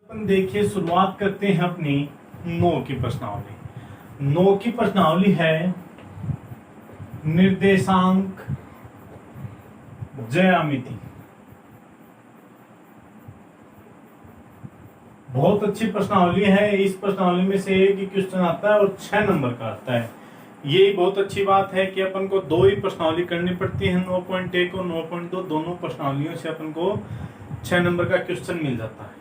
अपन देखिए, शुरुआत करते हैं अपनी 9 की प्रश्नावली। 9 की प्रश्नावली है निर्देशांक ज्यामिति। बहुत अच्छी प्रश्नावली है। इस प्रश्नावली में से एक ही क्वेश्चन आता है और 6 नंबर का आता है। ये बहुत अच्छी बात है कि अपन को 2 ही प्रश्नावली करनी पड़ती है, 9.1 और 9.2। दोनों प्रश्नावलियों से अपन को 6 नंबर का क्वेश्चन मिल जाता है।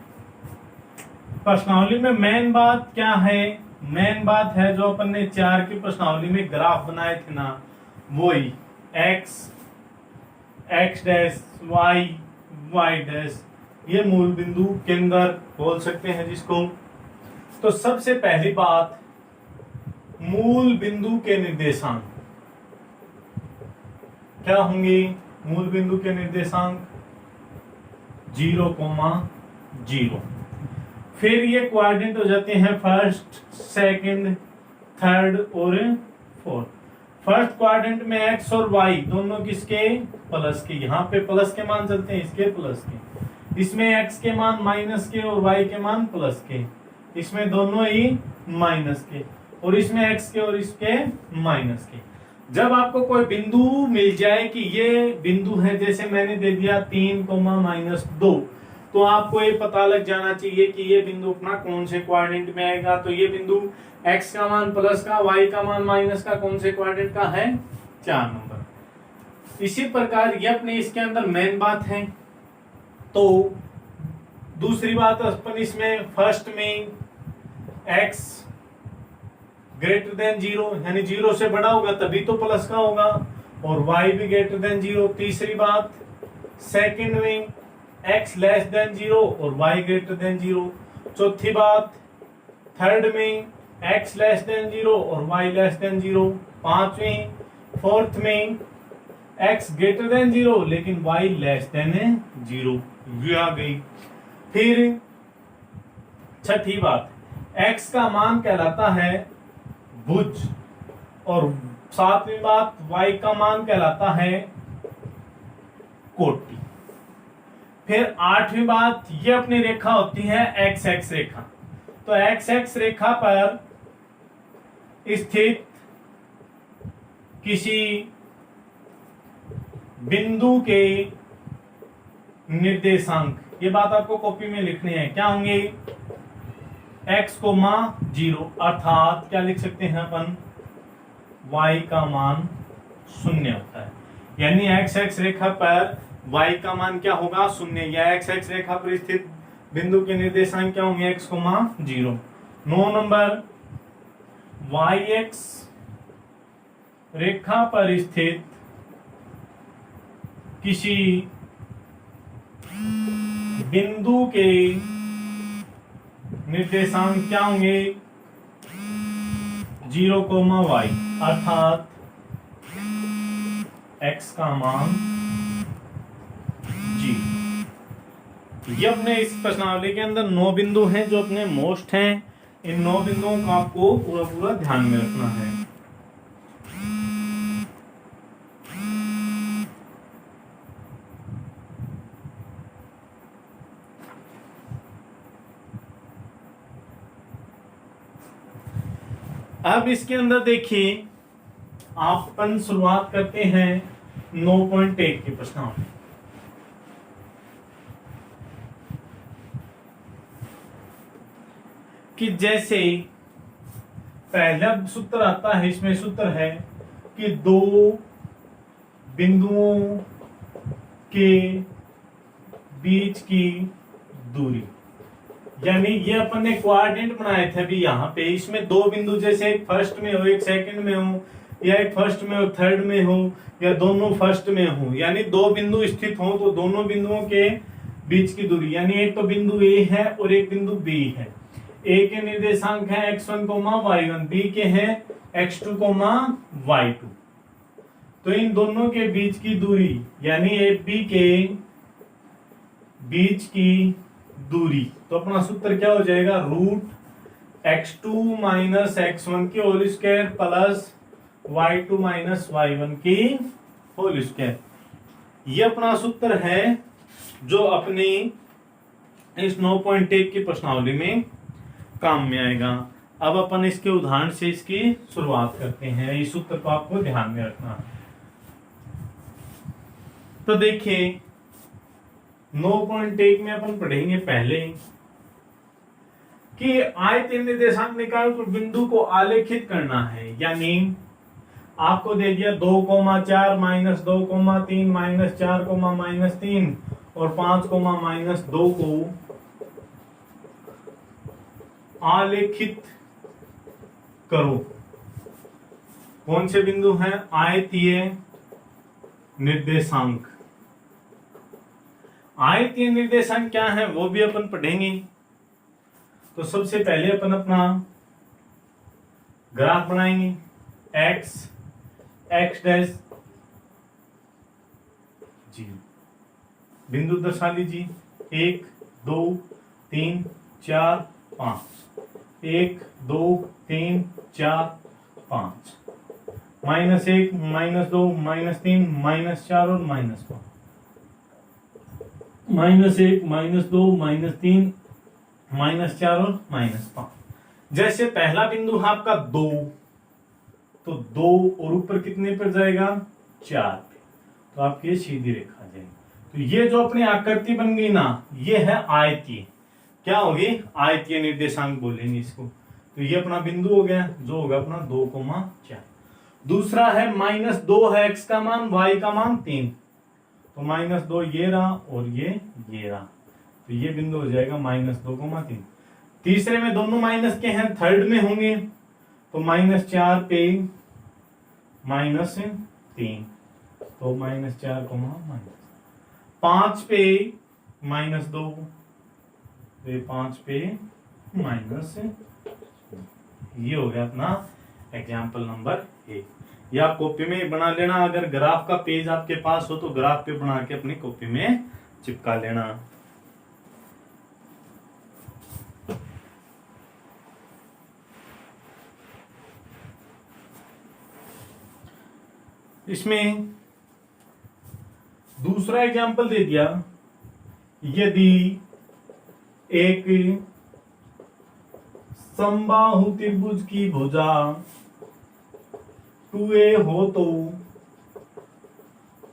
प्रश्नावली में मेन बात क्या है? मेन बात है जो अपन ने 4 की प्रश्नावली में ग्राफ बनाए थे ना, वही x डैश y डैश, ये मूल बिंदु केंद्र बोल सकते हैं जिसको। तो सबसे पहली बात, मूल बिंदु के निर्देशांक क्या होंगे? मूल बिंदु के निर्देशांक 0,0। फिर ये क्वाड्रेंट हो जाते हैं फर्स्ट, सेकंड, थर्ड और फोर्थ। फर्स्ट क्वाड्रेंट में x और y दोनों किसके? प्लस के। यहाँ पे प्लस के मान चलते हैं, इसके प्लस के। इसमें x के मान माइनस के और y के मान प्लस के। इसमें दोनों ही माइनस के, और इसमें x के और इसके माइनस के। जब आपको कोई बिंदु मिल जाए कि ये बिंदु है, जैसे मैंने दे दिया 3,-2, तो आपको ये पता लग जाना चाहिए कि ये बिंदु अपना कौन से क्वाड्रेंट में आएगा। तो ये बिंदु x का मान प्लस का, y का मान माइनस का कौन से क्वाड्रेंट का है? 4 नंबर। इसी प्रकार ये अपने इसके अंदर मेन बात है। तो दूसरी बात अपन इसमें फर्स्ट में x ग्रेटर देन 0, यानी 0 से बड़ा होगा तभी तो प्लस का होगा, और y भी ग्रेटर देन 0। तीसरी बात, सेकंड में x लेस देन 0 और y ग्रेटर देन 0। चौथी बात, थर्ड में x लेस देन 0 और y लेस देन 0। पांचवी, फोर्थ में x ग्रेटर देन 0 लेकिन y लेस देन 0। ये आ गई। फिर छठी बात, x का मान कहलाता है भुज, और सातवीं बात, y का मान कहलाता है कोटि। फिर आठवीं बात, ये अपनी रेखा होती है x x रेखा। तो x x रेखा पर स्थित किसी बिंदु के निर्देशांक, ये बात आपको कॉपी में लिखनी है। क्या होंगे? x, 0, अर्थात क्या लिख सकते हैं अपन? y का मान 0 होता है। यानी x x रेखा पर y का मान क्या होगा? 0। या x x रेखा पर स्थित बिंदु के निर्देशांक क्या होंगे? x, 0। 9 नंबर, y x रेखा पर स्थित किसी बिंदु के निर्देशांक क्या होंगे? 0,y, अर्थात x का मान जी। ये अपने इस प्रश्नावली के अंदर 9 बिंदु हैं जो अपने मोस्ट हैं। इन 9 बिंदुओं का आपको पूरा ध्यान में रखना है। अब इसके अंदर देखिए, अपन शुरुआत करते हैं 9.1 की प्रश्नावली। कि जैसे पहला सूत्र आता है, इसमें सूत्र है कि 2 बिंदुओं के बीच की दूरी, यानी ये अपन ने क्वाड्रेंट बनाए थे अभी यहाँ पे। इसमें 2 बिंदु, जैसे एक फर्स्ट में हो, एक सेकंड में हो, या एक फर्स्ट में और थर्ड में हो, या दोनों फर्स्ट में हो, यानी 2 बिंदु स्थित हो, तो दोनों बिंदुओं के बीच की दूरी, यानी एक तो बिंदु A है और एक बिंदु B है। A के निर्देशांक है x1, y1, B के हैं x2, y2। तो इन दोनों के बीच की दूरी, यानी AB के बीच की दूरी, तो अपना सूत्र क्या हो जाएगा? √x2 माइनस x1 की whole square plus y2 minus y1 की होल स्क्वायर। ये अपना सूत्र है जो अपनी इस 9.1 की प्रश्नावली में काम में आएगा। अब अपन इसके उदाहरण से इसकी शुरुआत करते हैं। इस सूत्र को आपको ध्यान में रखना है। तो देखिए 9.1 में अपन पढ़ेंगे पहले कि आयतीय निर्देशांक निकाल कर बिंदु को आलेखित करना है। यानी आपको दे दिया 2,4 -2,3 -4, -3 और 5, -2 को आलेखित करो। कौन से बिंदु हैं? आयतीय निर्देशांक। आयतीय निर्देशांक क्या है वो भी अपन पढ़ेंगे। तो सबसे पहले अपन अपना ग्राफ बनाएंगे। x डैश जी बिंदु दर्शा लीजिए 1 2 3 4 5 1 2 3 4 5 -1 -2 -3 -4 और -5 -1 -2 -3 -4 और -5। जैसे पहला बिंदु है आपका 2, तो 2 और ऊपर कितने पर जाएगा? 4 पे। तो आपकी सीधी रेखा आ जाएगी। तो ये जो अपनी आकृति बन गई ना, ये है आयतीय। क्या होगी? आयतीय निर्देशांक बोलेंगे इसको। तो ये अपना बिंदु हो गया, जो होगा अपना 2,4। दूसरा है -2 है x का मान, y का मान 3। तो -2 ये रहा और ये रहा। तो ये बिंदु हो जाएगा -2,3। तीसरे में दोनों माइनस के हैं, थर्ड में होंगे तो -4 पे -3, तो -4, -5 पे -2, तो 5 पे -, ये हो गया अपना एग्जाम्पल नंबर 1। या कॉपी में बना लेना। अगर ग्राफ का पेज आपके पास हो तो ग्राफ पे बना के अपनी कॉपी में चिपका लेना। इसमें दूसरा एग्जाम्पल दे दिया। यदि एक समबाहु त्रिभुज की भुजा 2a हो तो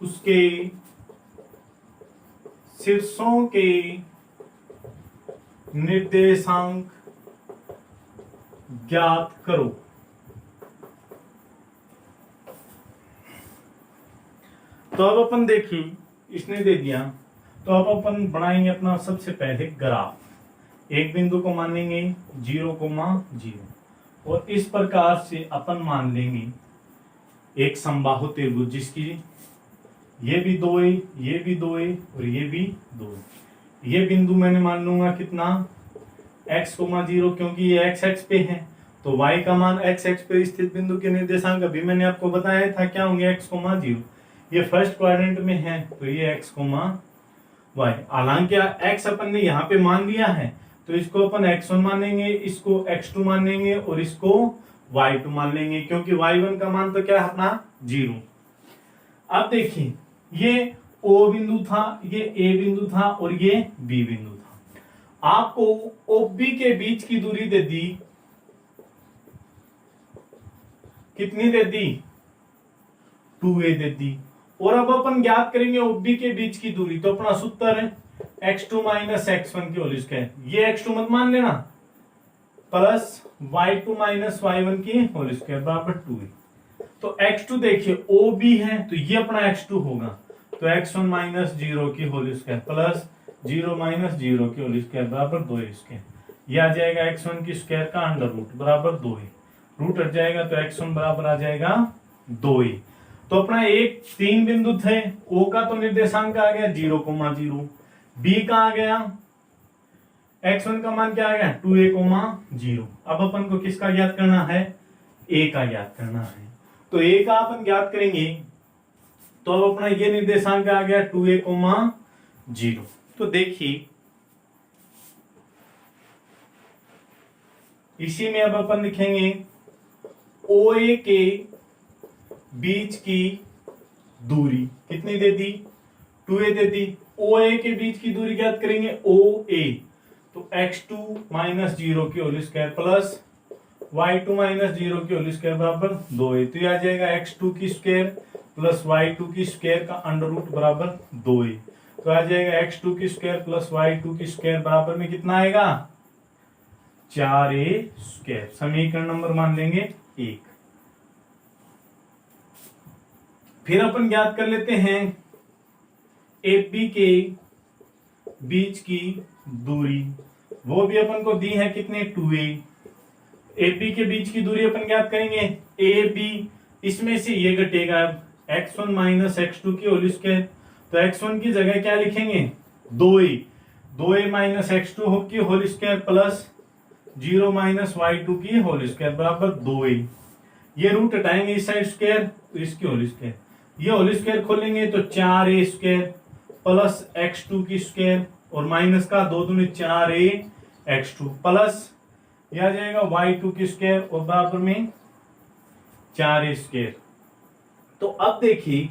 उसके शीर्षों के निर्देशांक ज्ञात करो। तो अब अपन देखिए, इसने दे दिया। तो अब अपन बनाएंगे अपना सबसे पहले ग्राफ। एक बिंदु को मानेंगे 0,0 और इस प्रकार से अपन मान लेंगे एक समबाहु त्रिभुज जिसकी ये भी 2 है, ये भी 2 है और ये भी 2 है। ये बिंदु मैंने मान लूंगा कितना? x,0, क्योंकि ये x पे है। तो y का मान x पे स्थित बिंदु के निर्देशांक अभी मैंने आपको बताया था क्या होंगे? x,0। ये फर्स्ट क्वाड्रेंट में है तो ये x, y। हालांकि x अपन ने यहाँ पे मान लिया है तो इसको अपन x1 मानेंगे, इसको x2 मानेंगे और इसको y2 मान लेंगे, क्योंकि y1 का मान तो क्या है अपना 0। अब देखिए ये O बिंदु था, ये A बिंदु था और ये B बिंदु था। आपको OB के बीच की दूरी दे दी, कितनी दे दी? 2a दे दी। और अब अपन ज्ञात करेंगे OB के बीच की दूरी। तो अपना सूत्र है x2 - x1 की होल स्क्वायर। ये x2 मत मान लेना, प्लस y2 - y1 की होल स्क्वायर बराबर 2a। तो x2 देखिए OB है तो ये अपना x2 होगा, तो x1 - 0 की होल स्क्वायर प्लस 0 - 0 की होल स्क्वायर बराबर 2a स्क्वायर। ये आ जाएगा x1 की स्क्वायर का अंडर रूट बराबर 2a। रूट हट जाएगा तो x1 बराबर आ जाएगा 2a। तो अपना एक 3 बिंदु थे। O का तो निर्देशांक आ गया 0,0, B का आ गया x1 का मान क्या आ गया 2a,0। अब अपन को किसका ज्ञात करना है? A का ज्ञात करना है। तो A का अपन ज्ञात करेंगे तो अब अपना ये निर्देशांक आ गया 2a,0। तो देखिए इसी में अब अपन लिखेंगे OA के बीच की दूरी कितनी दे दी? 2a दे दी। OA के बीच की दूरी ज्ञात करेंगे OA, तो x2 माइनस 0 की whole square plus y2 minus 0 की होल स्क्वायर बराबर 2a। तो ये आ जाएगा x2 की स्क्वायर प्लस y2 की स्क्वायर का अंडर रूट बराबर 2a। तो आ जाएगा x2 की स्क्वायर प्लस y2 की स्क्वायर बराबर में कितना आएगा 4a स्क्वायर। समीकरण नंबर मान लेंगे 1। फिर अपन ज्ञात कर लेते हैं AB के बीच की दूरी, वो भी अपन को दी है कितने 2a। AB के बीच की दूरी अपन ज्ञात करेंगे AB, इसमें से ये घटेगा x1 माइनस x2 की होल स्क्वायर। तो x1 की जगह क्या लिखेंगे 2a माइनस x2 की whole square plus 0 minus y2 की होल स्क्वायर बराबर 2a। ये रूट हटाएंगे इस साइड स्क्वायर, इसकी होल स्क्वायर, ये होल स्क्वायर खोलेंगे तो 4a स्क्वायर प्लस x2 की स्क्वायर और माइनस का 2 दूनी 4a x2 प्लस यह आ जाएगा y2 की स्क्वायर और बराबर में 4a स्क्वायर। तो अब देखिए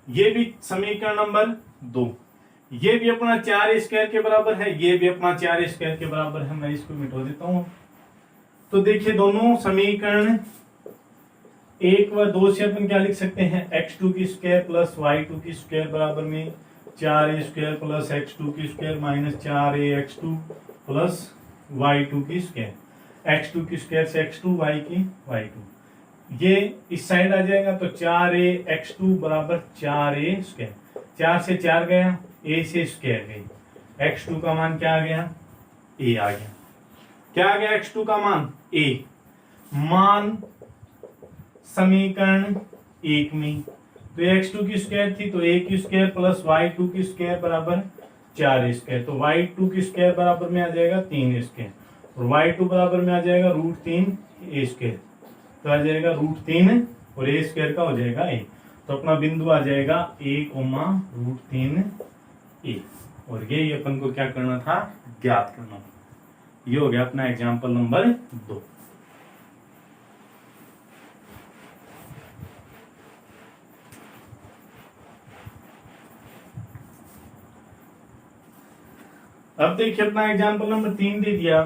ये भी समीकरण नंबर 2, ये भी अपना 4 स्क्वायर के बराबर है, ये भी अपना 4 स्क्वायर के बराबर है। मैं इसको मिटा देता हूं। तो देखिए दोनों समीकरण 1 व 2 से अपन क्या लिख सकते हैं x2 की स्क्वायर प्लस y2 की स्क्वायर बराबर में 4a स्क्वायर प्लस x2 की square minus 4a x2 plus y2 की स्क्वायर। x2 की स्क्वायर से x2, y की y2, ये इस साइड आ जाएगा तो 4a x2 बराबर 4a स्क्वायर। 4 से 4 गया, a से स्क्वायर गई, x2 का मान क्या आ गया a आ गया। क्या आ गया x2 का मान a। मान समीकरण 1 में तो x2 की स्क्वायर थी तो a की स्क्वायर प्लस y2 की स्क्वायर बराबर 4 स्क्वायर। तो y2 की स्क्वायर बराबर में आ जाएगा 3 स्क्वायर और y2 बराबर में आ जाएगा √3 a स्क्वायर। तो आ जाएगा √3 और a स्क्वायर का हो जाएगा a। तो अपना बिंदु आ जाएगा a, √3 a। और ये अपन को क्या करना था ज्ञात करना। ये हो गया अपना एग्जाम्पल नंबर 2। अब देखिए अपना एग्जाम्पल नंबर 3 दे दिया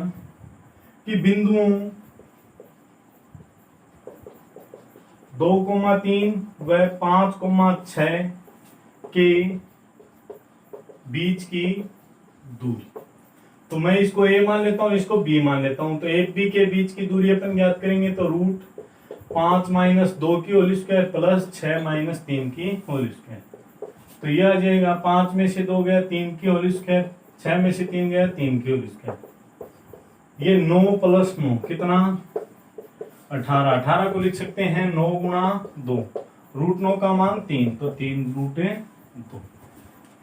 कि बिंदुओं 2,3 व 5,6 के बीच की दूरी। तो मैं इसको a मान लेता हूं, इसको b मान लेता हूं। तो a b के बीच की दूरी अपन ज्ञात करेंगे तो √5 माइनस 2 की होल स्क्वायर प्लस 6 माइनस 3 की होल स्क्वायर। तो यह आ जाएगा 5 में से 2 गया 3 की होल स्क्वायर, 6 में से 3 गया 3 की होल स्क्वायर। ये 9 प्लस 9 कितना 18। 18 को लिख सकते हैं 9 गुणा 2, √9 का मान 3 तो 3√2।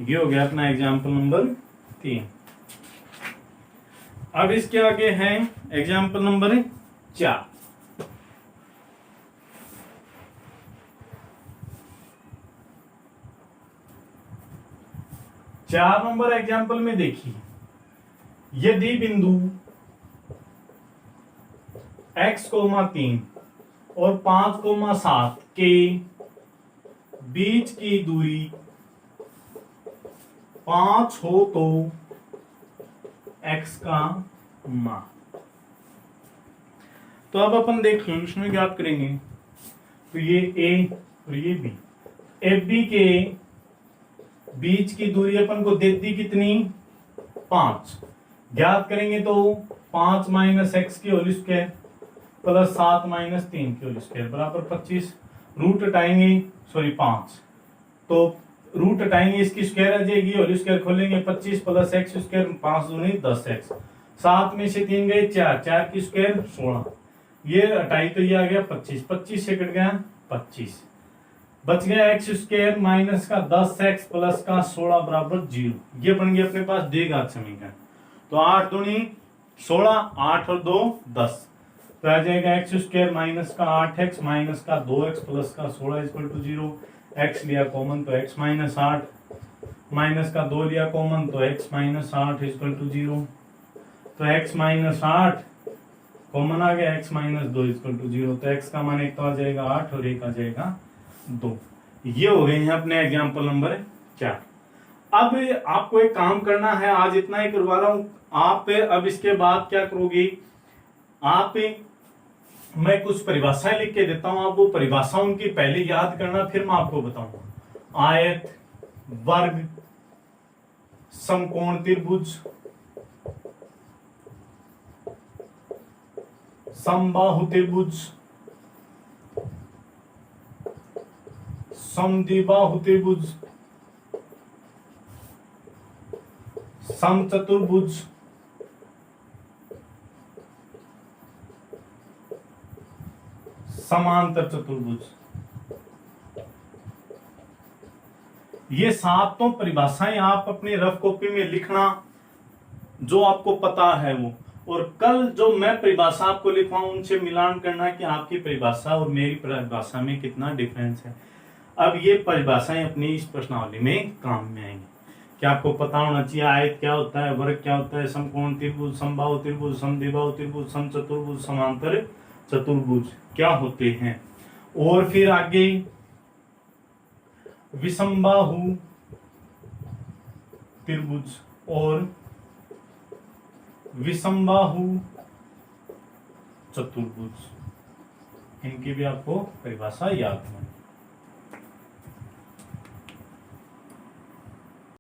ये हो गया अपना एग्जाम्पल नंबर 3। अब इसके आगे है एग्जाम्पल नंबर 4। चार नंबर एग्जाम्पल में देखिए यदि बिंदु x, 3 और 5,7 के बीच की दूरी 5 हो तो x का मान। तो अब अपन देख लो इसमें ज्ञात करेंगे तो ये a और ये b। AB के बीच की दूरी अपन को दे दी कितनी 5। ज्ञात करेंगे तो 5 माइनस x की होल स्क्वायर प्लस 7 माइनस 3 की होल स्क्वायर बराबर 25। रूट हटाएंगे 5 तो रूट हटाएंगे इसकी स्क्वायर आ जाएगी, होल स्क्वायर खोलेंगे 25 प्लस x स्क्वायर 5 दूनी 10x। 7 में से 3 गए 4, 4 की स्क्वायर 16। ये हटाई तो ये आ गया 25, 25 से कट गया 25, बच गया x स्क्वायर माइनस का 10x प्लस का 16 बराबर 0। ये बन गया अपने पास द्विघात समीकरण। तो 8 दूनी 16, 8 और 2 10। तो आ जाएगा x स्क्वायर माइनस का 8x माइनस का 2x प्लस का 16 इक्वल टू 0। x लिया कॉमन तो x माइनस 8 माइनस का 2 लिया कॉमन तो x माइनस 8 इक्वल टू 0। तो x माइनस 8 कॉमन आ गया, x माइनस 2 इक्वल टू 0। तो x का मान एक तो आ जाएगा 8 और एक आ जाएगा 2। ये हो गए हैं अपने एग्जाम्पल नंबर 4। अब आपको एक काम करना है, आज इतना ही करवा रहा हूं। आप अब इसके बाद क्या करोगे, आप मैं कुछ परिभाषाएं लिख के देता हूं, आप वो परिभाषा उनकी पहले याद करना, फिर मैं आपको बताऊंगा। आयत, वर्ग, समकोण त्रिभुज, समबाहु त्रिभुज, समद्विबाहु त्रिभुज, समचतुर्भुज, समांतर चतुर्भुज। ये सातों परिभाषाएं आप अपनी रफ कॉपी में लिखना, जो आपको पता है वो, और कल जो मैं परिभाषा आपको लिखवाऊं उनसे मिलान करना कि आपकी परिभाषा और मेरी परिभाषा में कितना डिफरेंस है। अब ये परिभाषाएं अपनी इस प्रश्नावली में काम में आएंगी। क्या आपको पता होना चाहिए आयत क्या होता है, वर्ग क्या होता है, समकोण त्रिभुज, समबाहु त्रिभुज, समद्विबाहु त्रिभुज, समचतुर्भुज, समांतर चतुर्भुज क्या होते हैं। और फिर आगे विषमबाहु त्रिभुज और विषमबाहु चतुर्भुज, इनकी भी आपको परिभाषा याद है।